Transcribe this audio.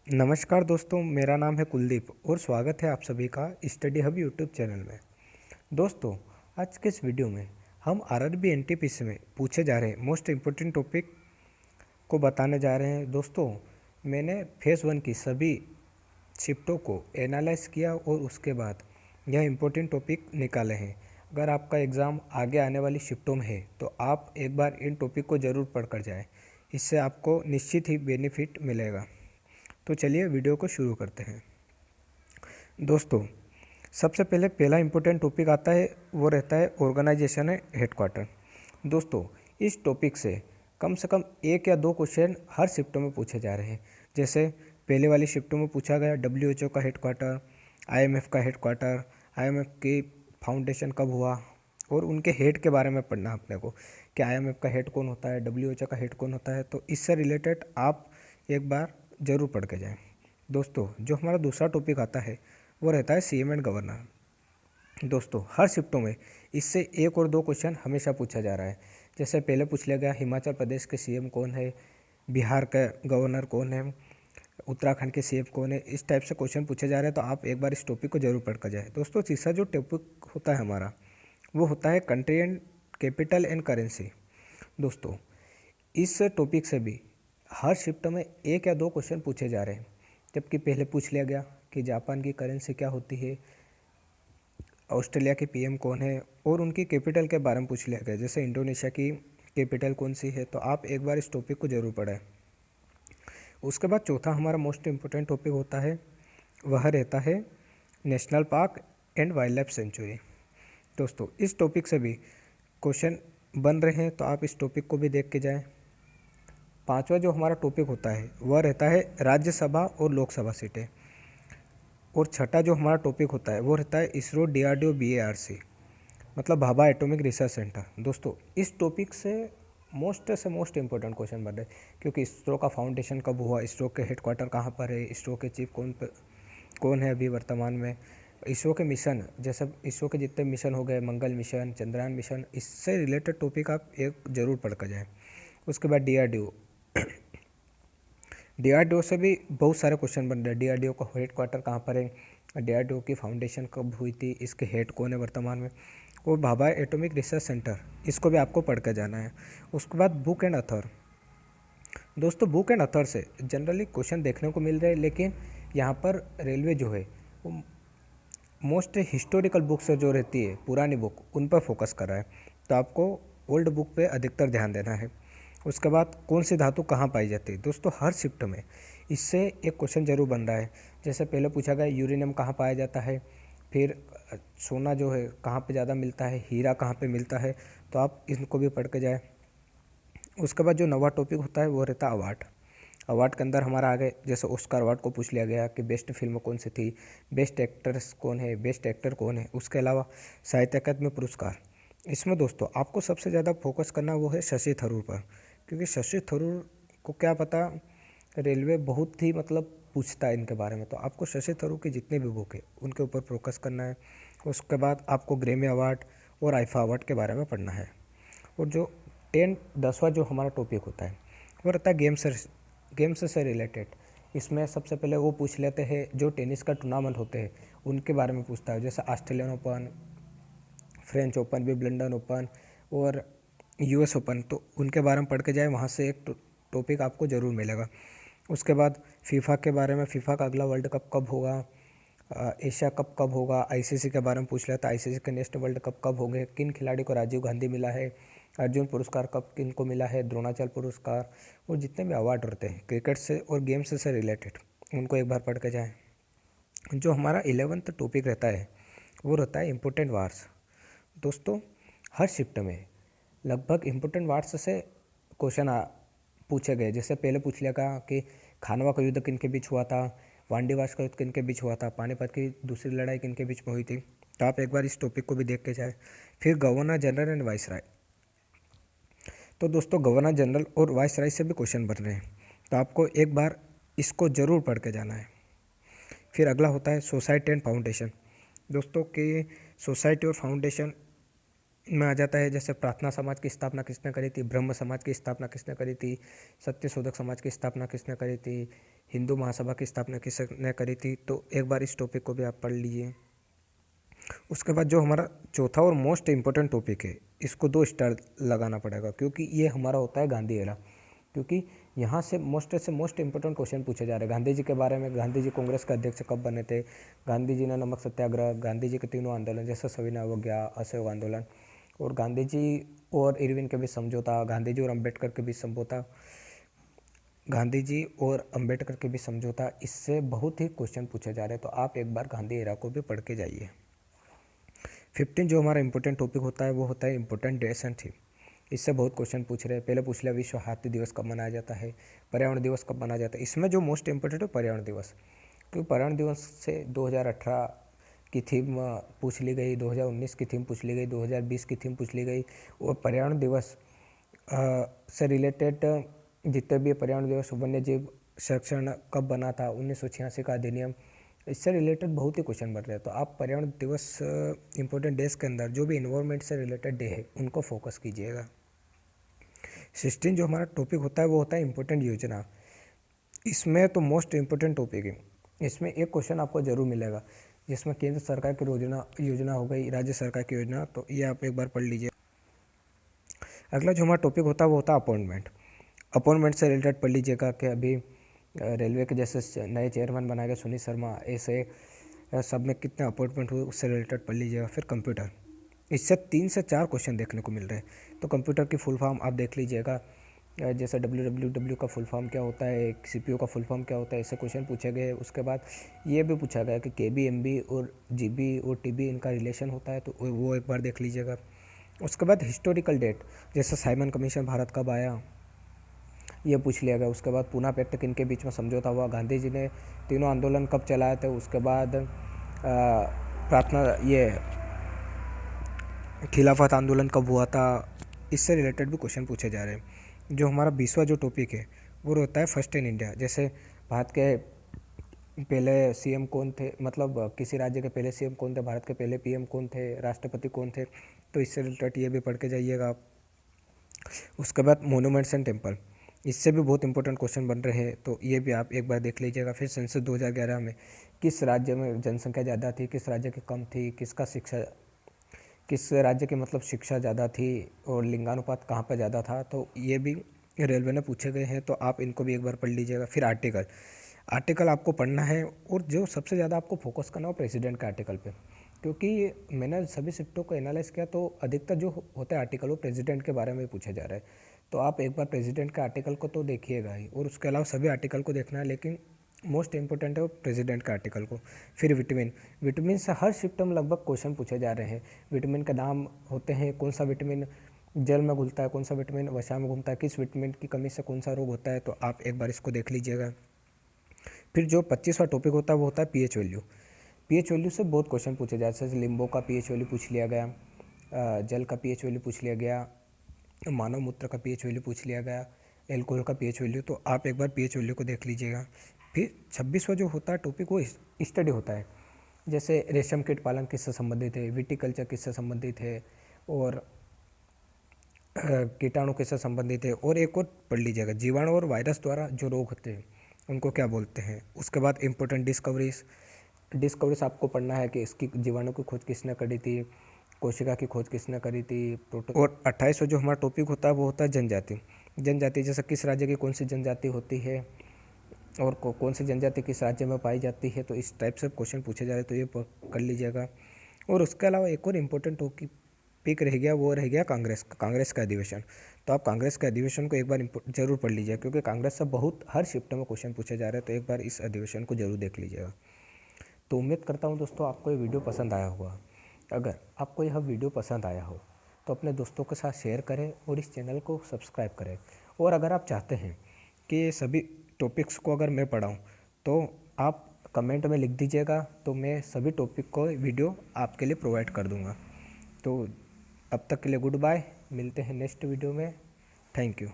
नमस्कार दोस्तों, मेरा नाम है कुलदीप और स्वागत है आप सभी का स्टडी हब यूट्यूब चैनल में। दोस्तों, आज के इस वीडियो में हम आरआरबी एनटीपीसी में पूछे जा रहे मोस्ट इम्पोर्टेंट टॉपिक को बताने जा रहे हैं। दोस्तों, मैंने फेज़ 1 की सभी शिफ्टों को एनालाइज किया और उसके बाद यह इम्पोर्टेंट टॉपिक निकाले हैं। अगर आपका एग्ज़ाम आगे आने वाली शिफ्टों में है तो आप एक बार इन टॉपिक को ज़रूर पढ़ कर जाएँ, इससे आपको निश्चित ही बेनिफिट मिलेगा। तो चलिए वीडियो को शुरू करते हैं। दोस्तों, सबसे पहला इम्पोर्टेंट टॉपिक आता है, वो रहता है ऑर्गेनाइजेशन हेडक्वार्टर। दोस्तों, इस टॉपिक से कम 1 या 2 क्वेश्चन हर शिफ्टों में पूछे जा रहे हैं। जैसे पहले वाली शिफ्टों में पूछा गया WHO का हेडक्वार्टर, IMF का हेडक्वार्टर, IMF की फाउंडेशन कब हुआ और उनके हेड के बारे में पढ़ना अपने को कि IMF का हेड कौन होता है, WHO का हेड कौन होता है। तो इससे रिलेटेड आप एक बार ज़रूर पढ़ के जाएं। दोस्तों, जो हमारा दूसरा टॉपिक आता है वो रहता है CM एंड गवर्नर। दोस्तों, हर शिफ्टों में इससे 1 और 2 क्वेश्चन हमेशा पूछा जा रहा है। जैसे पहले पूछ लिया गया हिमाचल प्रदेश के CM कौन है, बिहार का गवर्नर कौन है, उत्तराखंड के CM कौन है। इस टाइप से क्वेश्चन पूछे जा रहे हैं, तो आप एक बार इस टॉपिक को जरूर पढ़ कर जाए। दोस्तों, तीसरा जो टॉपिक होता है हमारा वो होता है country and capital and currency. दोस्तों, इस टॉपिक से भी हर शिफ्ट में 1 या 2 क्वेश्चन पूछे जा रहे हैं। जबकि पहले पूछ लिया गया कि जापान की करेंसी क्या होती है, ऑस्ट्रेलिया के PM कौन है और उनकी कैपिटल के बारे में पूछ लिया गया। जैसे इंडोनेशिया की कैपिटल कौन सी है। तो आप एक बार इस टॉपिक को ज़रूर पढ़ें। उसके बाद चौथा हमारा मोस्ट इम्पोर्टेंट टॉपिक होता है, वह रहता है national park and wild life sanctuary. दोस्तों, इस टॉपिक से भी क्वेश्चन बन रहे हैं, तो आप इस टॉपिक को भी देख के जाएँ। पांचवा जो हमारा टॉपिक होता है वह रहता है राज्यसभा और लोकसभा सीटें। और छठा जो हमारा टॉपिक होता है वो रहता है इसरो DRDO BARC, मतलब भाभा एटॉमिक रिसर्च सेंटर। दोस्तों, इस टॉपिक से मोस्ट इम्पोर्टेंट क्वेश्चन बन रहे हैं, क्योंकि इसरो का फाउंडेशन कब हुआ, इसरो के हेडक्वार्टर कहाँ पर है, इसरो के चीफ कौन है अभी वर्तमान में, इसरो के मिशन, जैसे इसरो के जितने मिशन हो गए, मंगल मिशन, चंद्रयान मिशन, इससे रिलेटेड टॉपिक आप एक ज़रूर पढ़ कर जाएँ। उसके बाद DRDO से भी बहुत सारे क्वेश्चन बन रहे हैं। DRDO का हेडक्वार्टर कहाँ पर है, DRDO की फाउंडेशन कब हुई थी, इसके हेड कौन है वर्तमान में, और भाभा एटॉमिक रिसर्च सेंटर, इसको भी आपको पढ़ कर जाना है। उसके बाद बुक एंड अथर। दोस्तों, बुक एंड अथर से जनरली क्वेश्चन देखने को मिल रहे हैं, लेकिन यहाँ पर रेलवे जो है वो मोस्ट हिस्टोरिकल बुक्स जो रहती है, पुरानी बुक, उन पर फोकस कर रहा है। तो आपको ओल्ड बुक पे अधिकतर ध्यान देना है। उसके बाद कौन सी धातु कहाँ पाई जाती है। दोस्तों, हर शिफ्ट में इससे एक क्वेश्चन जरूर बन रहा है। जैसे पहले पूछा गया यूरेनियम कहाँ पाया जाता है, फिर सोना जो है कहाँ पे ज़्यादा मिलता है, हीरा कहाँ पे मिलता है। तो आप इनको भी पढ़ के जाए। उसके बाद जो नवा टॉपिक होता है वो रहता है अवार्ड। अवार्ड के अंदर हमारा आगे जैसे ऑस्कर अवार्ड को पूछ लिया गया कि बेस्ट फिल्म कौन सी थी, बेस्ट एक्ट्रेस कौन है, बेस्ट एक्टर कौन है। उसके अलावा साहित्य अकादमी पुरस्कार, इसमें दोस्तों आपको सबसे ज़्यादा फोकस करना वो है शशि थरूर पर, क्योंकि शशि थरूर को क्या पता, रेलवे बहुत ही मतलब पूछता है इनके बारे में। तो आपको शशि थरूर की जितने भी बुक है उनके ऊपर फोकस करना है। उसके बाद आपको ग्रेमी अवार्ड और आईफा अवार्ड के बारे में पढ़ना है। और जो 10वां जो हमारा टॉपिक होता है वो रहता है गेम्स से रिलेटेड। इसमें सबसे पहले वो पूछ लेते हैं जो टेनिस का टूर्नामेंट होते हैं उनके बारे में पूछता है। जैसे Australian open, French open, Wimbledon open और US ओपन। तो उनके बारे में पढ़ के जाए, वहाँ से एक टॉपिक आपको ज़रूर मिलेगा। उसके बाद फीफा के बारे में, फीफा का अगला वर्ल्ड कप कब होगा, एशिया कप कब होगा, ICC के बारे में पूछ लेता है, ICC के नेक्स्ट वर्ल्ड कप कब होंगे, किन खिलाड़ी को राजीव गांधी मिला है, अर्जुन पुरस्कार कब किन को मिला है, द्रोणाचल पुरस्कार, और जितने भी अवार्ड होते हैं क्रिकेट से और गेम्स से रिलेटेड, उनको एक बार पढ़ के जाएँ। जो हमारा 11th टॉपिक रहता है वो रहता है इम्पोर्टेंट वार्स। दोस्तों, हर शिफ्ट में लगभग इम्पोर्टेंट वार्स से क्वेश्चन पूछे गए। जैसे पहले पूछ लिया गया कि खानवा का युद्ध किन के बीच हुआ था, वांडीवास का युद्ध किन के बीच हुआ था, पानीपत की दूसरी लड़ाई किन के बीच में हुई थी। तो आप एक बार इस टॉपिक को भी देख के जाए। फिर गवर्नर जनरल एंड वाइसराय। तो दोस्तों, गवर्नर जनरल और वाइसराय से भी क्वेश्चन बन रहे हैं, तो आपको एक बार इसको ज़रूर पढ़ के जाना है। फिर अगला होता है सोसाइटी एंड फाउंडेशन। दोस्तों के सोसाइटी और फाउंडेशन में आ जाता है, जैसे प्रार्थना समाज की स्थापना किसने करी थी, ब्रह्म समाज की स्थापना किसने करी थी, सत्य शोधक समाज की स्थापना किसने करी थी, हिंदू महासभा की स्थापना किसने करी थी, तो एक बार इस टॉपिक को भी आप पढ़ लीजिए। उसके बाद जो हमारा चौथा और मोस्ट इम्पोर्टेंट टॉपिक है, इसको 2 स्टार लगाना पड़ेगा क्योंकि ये हमारा होता है गांधी एरा, क्योंकि यहाँ से मोस्ट इम्पोर्टेंट क्वेश्चन पूछे जा रहे हैं गांधी जी के बारे में। गांधी जी कांग्रेस के अध्यक्ष कब बने थे, गांधी जी ने नमक सत्याग्रह, गांधी जी के तीनों आंदोलन जैसे सविनय अवज्ञा, असहयोग आंदोलन, और गांधी जी और इरविन के बीच समझौता, गांधी जी और अम्बेडकर के बीच समझौता, गांधी जी और अम्बेडकर के बीच समझौता, इससे बहुत ही क्वेश्चन पूछे जा रहे हैं। तो आप एक बार गांधी एरा को भी पढ़ के जाइए। 15 जो हमारा इंपॉर्टेंट टॉपिक होता है वो होता है इंपॉर्टेंट डेज एंड थीम। इससे बहुत क्वेश्चन पूछ रहे हैं। पहले पूछ लिया विश्व हाथी दिवस कब मनाया जाता है, पर्यावरण दिवस कब मनाया जाता है। इसमें जो मोस्ट इंपॉर्टेंट है पर्यावरण दिवस, क्योंकि पर्यावरण दिवस से 2018 की थीम पूछ ली गई, 2019 की थीम पूछ ली गई, 2020 की थीम पूछ ली गई। और पर्यावरण दिवस से रिलेटेड जितने भी पर्यावरण दिवस, वन्य जीव संरक्षण कब बना था, 1986 का अधिनियम, इससे रिलेटेड बहुत ही क्वेश्चन बन रहे हैं। तो आप पर्यावरण दिवस इंपॉर्टेंट डेज के अंदर जो भी इन्वायरमेंट से रिलेटेड डे है उनको फोकस कीजिएगा। 16 जो हमारा टॉपिक होता है वो होता है इंपॉर्टेंट योजना। इसमें तो मोस्ट इम्पोर्टेंट टॉपिक है। इसमें एक क्वेश्चन आपको जरूर मिलेगा जिसमें केंद्र सरकार की योजना हो गई, राज्य सरकार की योजना, तो ये आप एक बार पढ़ लीजिए। अगला जो हमारा टॉपिक होता है वो होता है अपॉइंटमेंट से रिलेटेड पढ़ लीजिएगा कि अभी रेलवे के जैसे नए चेयरमैन बनाए गए सुनील शर्मा, ऐसे सब में कितने अपॉइंटमेंट हुए उससे रिलेटेड पढ़ लीजिएगा। फिर कंप्यूटर, इससे 3 से 4 क्वेश्चन देखने को मिल रहे हैं। तो कंप्यूटर की फुल फॉर्म आप देख लीजिएगा, जैसे www का फुल फॉर्म क्या होता है, CPU का फुल फॉर्म क्या होता है, ऐसे क्वेश्चन पूछे गए। उसके बाद ये भी पूछा गया कि KB, MB और GB और TB इनका रिलेशन होता है, तो वो एक बार देख लीजिएगा। उसके बाद हिस्टोरिकल डेट, जैसे साइमन कमीशन भारत कब आया, ये पूछ लिया गया। उसके बाद पूना पैक्ट किन के बीच में समझौता हुआ, गांधी जी ने तीनों आंदोलन कब चलाए थे, उसके बाद प्रार्थना ये खिलाफत आंदोलन कब हुआ था, इससे रिलेटेड भी क्वेश्चन पूछे जा रहे हैं। जो हमारा 20वां जो टॉपिक है वो होता है फर्स्ट इन इंडिया, जैसे भारत के पहले CM कौन थे, मतलब किसी राज्य के पहले CM कौन थे, भारत के पहले PM कौन थे, राष्ट्रपति कौन थे, तो इससे रिलेटेड ये भी पढ़ के जाइएगा आप। उसके बाद मोनूमेंट्स एंड टेम्पल, इससे भी बहुत इंपॉर्टेंट क्वेश्चन बन रहे हैं, तो ये भी आप एक बार देख लीजिएगा। फिर सेंसस 2011 में किस राज्य में जनसंख्या ज़्यादा थी, किस राज्य की कम थी, किस राज्य की मतलब शिक्षा ज़्यादा थी, और लिंगानुपात कहाँ पर ज़्यादा था, तो ये भी रेलवे ने पूछे गए हैं, तो आप इनको भी एक बार पढ़ लीजिएगा। फिर आर्टिकल आपको पढ़ना है, और जो सबसे ज़्यादा आपको फोकस करना हो प्रेसिडेंट के आर्टिकल पे, क्योंकि मैंने सभी शिफ्टों को एनालाइज किया तो अधिकतर जो होता है आर्टिकल वो प्रेसिडेंट के बारे में पूछा जा रहा है। तो आप एक बार प्रेसिडेंट के आर्टिकल को तो देखिएगा ही, और उसके अलावा सभी आर्टिकल को देखना है, लेकिन मोस्ट इंपॉर्टेंट है वो प्रेसिडेंट का आर्टिकल को। फिर विटामिन से हर शिफ्ट में लगभग क्वेश्चन पूछे जा रहे हैं। विटामिन का नाम होते हैं, कौन सा विटामिन जल में घुलता है, कौन सा विटामिन वसा में घूमता है, किस विटामिन की कमी से कौन सा रोग होता है, तो आप एक बार इसको देख लीजिएगा। फिर जो 25वां टॉपिक होता है वो होता है पीएच वैल्यू से बहुत क्वेश्चन पूछे जाते हैं, जैसे लिम्बो का पीएच वैल्यू पूछ लिया गया, जल का पीएच वैल्यू पूछ लिया गया, मानव मूत्र का पीएच वैल्यू पूछ लिया गया, एल्कोहल का पीएच वैल्यू, तो आप एक बार पीएच वैल्यू को देख लीजिएगा। फिर 26वां जो होता है टॉपिक वो स्टडी होता है, जैसे रेशम कीट पालन किससे संबंधित है, विटिकल्चर किससे संबंधित है, और कीटाणु किससे संबंधित है, और एक और पढ़ लीजिएगा जीवाणु और वायरस द्वारा जो रोग होते हैं उनको क्या बोलते हैं। उसके बाद इंपॉर्टेंट डिस्कवरीज आपको पढ़ना है कि इसकी जीवाणु की खोज किसने करी थी, कोशिका की खोज किसने करी थी, प्रोटो। और 28वां जो हमारा टॉपिक होता है वो होता है जनजाति, जैसे किस राज्य की कौन सी जनजाति होती है, और कौन सी जनजाति किस राज्य में पाई जाती है, तो इस टाइप से क्वेश्चन पूछे जा रहे हैं, तो ये कर लीजिएगा। और उसके अलावा एक और इम्पोर्टेंट टॉपिक रह गया, वो रह गया कांग्रेस का अधिवेशन। तो आप कांग्रेस के अधिवेशन को एक बार जरूर पढ़ लीजिएगा, क्योंकि कांग्रेस से बहुत हर शिफ्ट में क्वेश्चन पूछे जा रहे हैं, तो एक बार इस अधिवेशन को जरूर देख लीजिएगा। तो उम्मीद करता हूँ दोस्तों आपको ये वीडियो पसंद आया होगा। अगर आपको यह वीडियो पसंद आया हो तो अपने दोस्तों के साथ शेयर करें और इस चैनल को सब्सक्राइब करें। और अगर आप चाहते हैं कि ये सभी टॉपिक्स को अगर मैं पढ़ाऊँ तो आप कमेंट में लिख दीजिएगा, तो मैं सभी टॉपिक को वीडियो आपके लिए प्रोवाइड कर दूँगा। तो अब तक के लिए गुड बाय, मिलते हैं नेक्स्ट वीडियो में। Thank you.